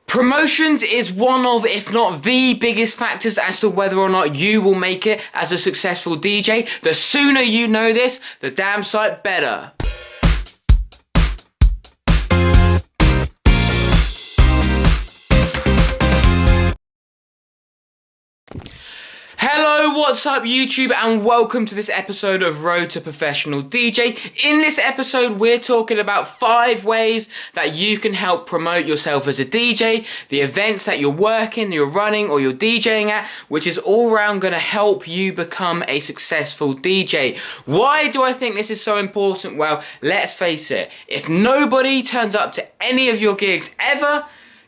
Promotions is one of, if not the biggest factors as to whether or not you will make it as a successful DJ. The sooner you know this, the damn sight better. Hello, what's up YouTube, and welcome to this episode of Road to Professional DJ. In this episode, we're talking about 5 ways that you can help promote yourself as a DJ, the events that you're working, you're running, or you're DJing at, which is all around going to help you become a successful DJ. Why do I think this is so important? Well, let's face it, if nobody turns up to any of your gigs ever,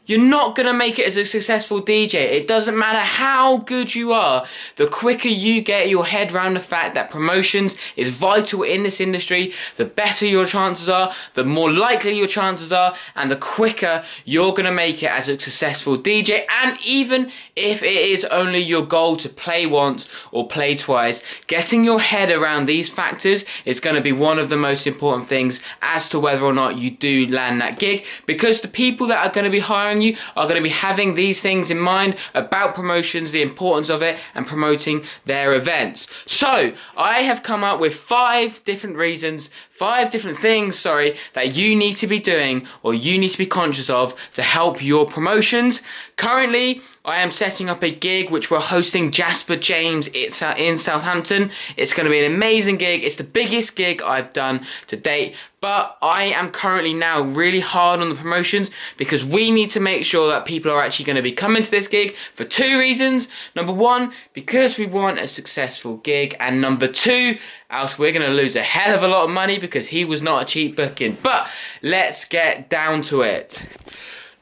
you're not going to make it as a successful DJ. It doesn't matter how good you are. The quicker you get your head around the fact that promotions is vital in this industry, the better your chances are, the more likely your chances are, and the quicker you're going to make it as a successful DJ. And even if it is only your goal to play once or play twice, getting your head around these factors is going to be one of the most important things as to whether or not you do land that gig, because the people that are going to be hiring you are going to be having these things in mind about promotions, the importance of it, and promoting their events. So I have come up with 5 different reasons, 5 different things, that you need to be doing or you need to be conscious of to help your promotions. Currently, I am setting up a gig which we're hosting Jasper James. It's in Southampton. It's going to be an amazing gig. It's the biggest gig I've done to date. But I am currently now really hard on the promotions because we need to make sure that people are actually going to be coming to this gig for 2 reasons. Number 1, because we want a successful gig. And number 2, else we're going to lose a hell of a lot of money because he was not a cheap booking. But let's get down to it.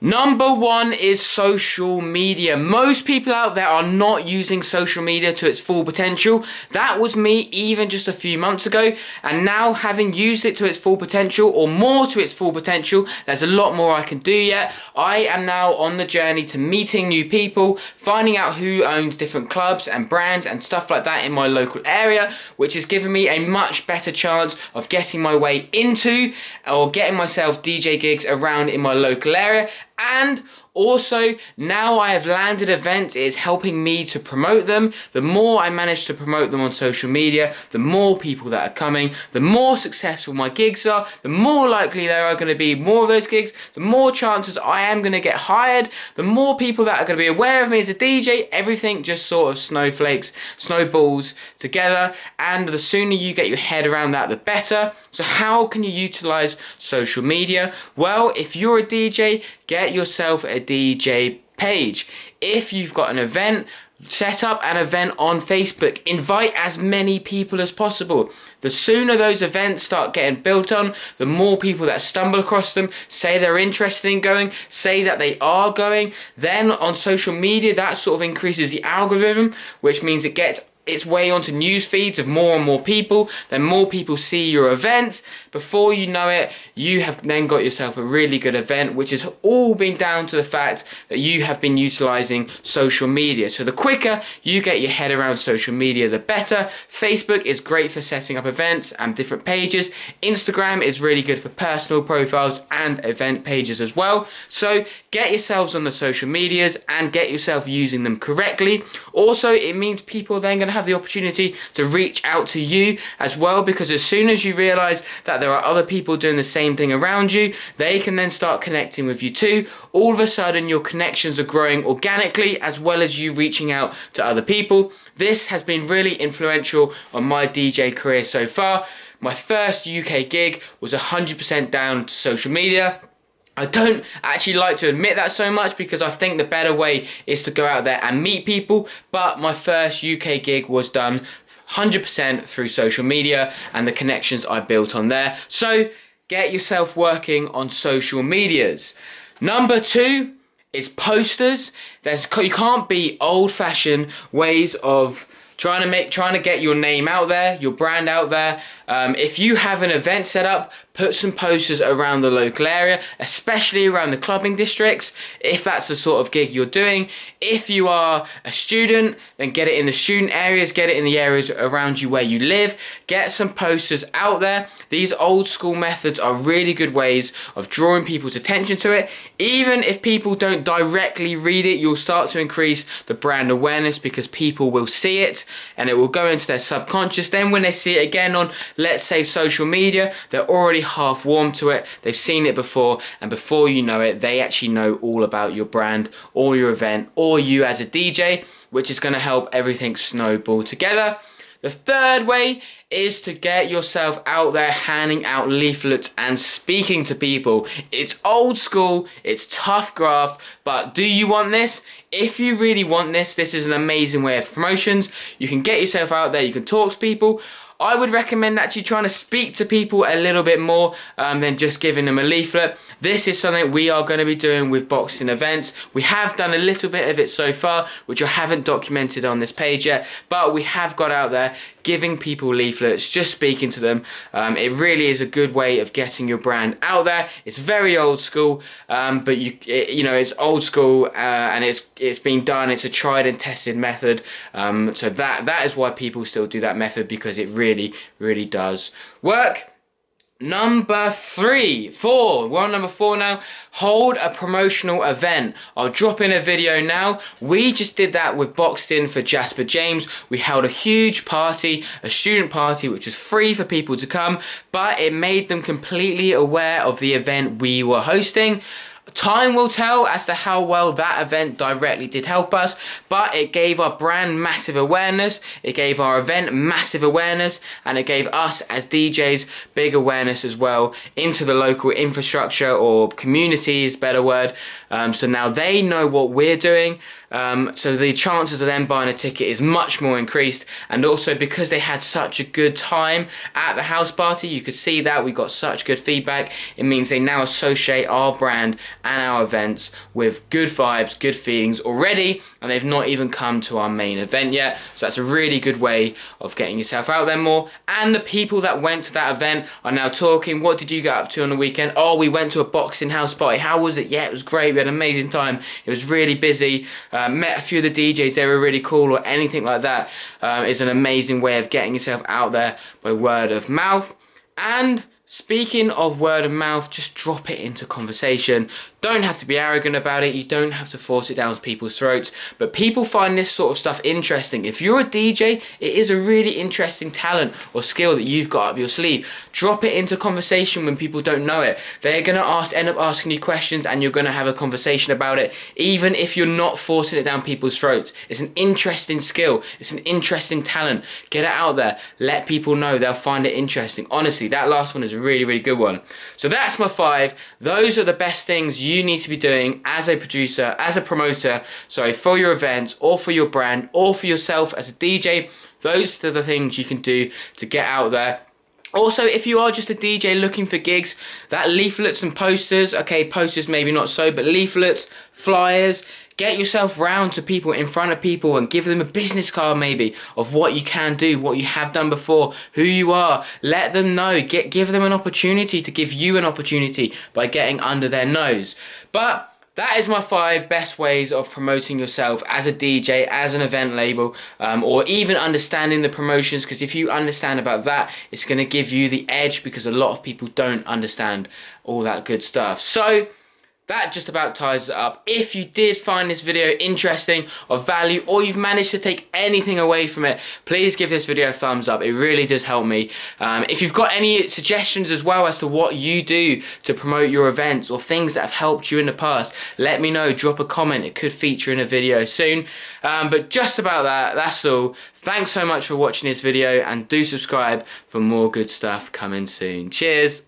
Number 1 is social media. Most people out there are not using social media to its full potential. That was me even just a few months ago, and now having used it to its full potential, or more to its full potential, there's a lot more I can do yet. I am now on the journey to meeting new people, finding out who owns different clubs and brands and stuff like that in my local area, which has given me a much better chance of getting my way into or getting myself DJ gigs around in my local area. And also, now I have landed events, it is helping me to promote them. The more I manage to promote them on social media, the more people that are coming, the more successful my gigs are, the more likely there are going to be more of those gigs, the more chances I am going to get hired, the more people that are going to be aware of me as a DJ. Everything just sort of snowballs together, and the sooner you get your head around that, the better. So how can you utilize social media? Well, if you're a DJ, get yourself a DJ page. If you've got an event, set up an event on Facebook. Invite as many people as possible. The sooner those events start getting built on, the more people that stumble across them, say they're interested in going, say that they are going, then on social media that sort of increases the algorithm, which means it gets its way onto news feeds of more and more people. Then more people see your events. Before you know it, you have then got yourself a really good event, which has all been down to the fact that you have been utilizing social media. So the quicker you get your head around social media, the better. Facebook is great for setting up events and different pages. Instagram is really good for personal profiles and event pages as well. So get yourselves on the social medias and get yourself using them correctly. Also, it means people are then going to have the opportunity to reach out to you as well, because as soon as you realize that there are other people doing the same thing around you, they can then start connecting with you too. All of a sudden your connections are growing organically, as well as you reaching out to other people. This has been really influential on my DJ career so far. My first UK gig was 100% down to social media. I don't actually like to admit that so much because I think the better way is to go out there and meet people, but my first UK gig was done 100% through social media and the connections I built on there. So get yourself working on social medias. Number 2 is posters. You can't be old-fashioned ways of trying to get your name out there, your brand out there. If you have an event set up, put some posters around the local area, especially around the clubbing districts, if that's the sort of gig you're doing. If you are a student, then get it in the student areas, get it in the areas around you where you live. Get some posters out there. These old school methods are really good ways of drawing people's attention to it. Even if people don't directly read it, you'll start to increase the brand awareness because people will see it and it will go into their subconscious. Then when they see it again on, let's say, social media, they're already half warm to it. They've seen it before, and before you know it, they actually know all about your brand or your event or you as a DJ, which is going to help everything snowball together. The third way is to get yourself out there handing out leaflets and speaking to people. It's old school, it's tough graft, but do you want this? If you really want this, this is an amazing way of promotions. You can get yourself out there, you can talk to people. I would recommend actually trying to speak to people a little bit more than just giving them a leaflet. This is something we are going to be doing with boxing events. We have done a little bit of it so far, which I haven't documented on this page yet, but we have got out there giving people leaflets, just speaking to them. It really is a good way of getting your brand out there. It's very old school, but you know, it's old school and it's been done. It's a tried and tested method. So that is why people still do that method, because it really does work. Number 4, we're on number 4 now. Hold a promotional event. I'll drop in a video now. We just did that with Boxing for Jasper James. We held a huge party, a student party, which was free for people to come, but it made them completely aware of the event we were hosting. Time will tell as to how well that event directly did help us, but it gave our brand massive awareness, it gave our event massive awareness, and it gave us as DJs big awareness as well into the local infrastructure, or community is a better word. So now they know what we're doing. So the chances of them buying a ticket is much more increased, and also because they had such a good time at the house party, you could see that we got such good feedback. It means they now associate our brand and our events with good vibes, good feelings already, and they've not even come to our main event yet. So that's a really good way of getting yourself out there more. And the people that went to that event are now talking, what did you get up to on the weekend? Oh, we went to a boxing house party. How was it? Yeah, it was great. We had an amazing time. It was really busy. Met a few of the DJs, they were really cool, or anything like that. Is an amazing way of getting yourself out there by word of mouth. And speaking of word of mouth, just drop it into conversation. Don't have to be arrogant about it. You don't have to force it down people's throats. But people find this sort of stuff interesting. If you're a DJ, it is a really interesting talent or skill that you've got up your sleeve. Drop it into conversation when people don't know it. They're going to end up asking you questions, and you're going to have a conversation about it, even if you're not forcing it down people's throats. It's an interesting skill. It's an interesting talent. Get it out there. Let people know. They'll find it interesting. Honestly, that last one is a really good one. So that's my 5. Those are the best things you need to be doing as a producer, as a promoter, sorry, for your events or for your brand or for yourself as a DJ. Those are the things you can do to get out there. Also, if you are just a DJ looking for gigs, that leaflets and posters, okay, posters maybe not so, but leaflets, flyers, get yourself round to people, in front of people, and give them a business card maybe of what you can do, what you have done before, who you are. Let them know, give them an opportunity to give you an opportunity by getting under their nose. But that is my 5 best ways of promoting yourself as a DJ, as an event label, or even understanding the promotions, because if you understand about that, it's going to give you the edge, because a lot of people don't understand all that good stuff. So that just about ties it up. If you did find this video interesting, of value, or you've managed to take anything away from it, please give this video a thumbs up. It really does help me. If you've got any suggestions as well as to what you do to promote your events, or things that have helped you in the past, let me know. Drop a comment. It could feature in a video soon. But just about that's all. Thanks so much for watching this video, and do subscribe for more good stuff coming soon. Cheers.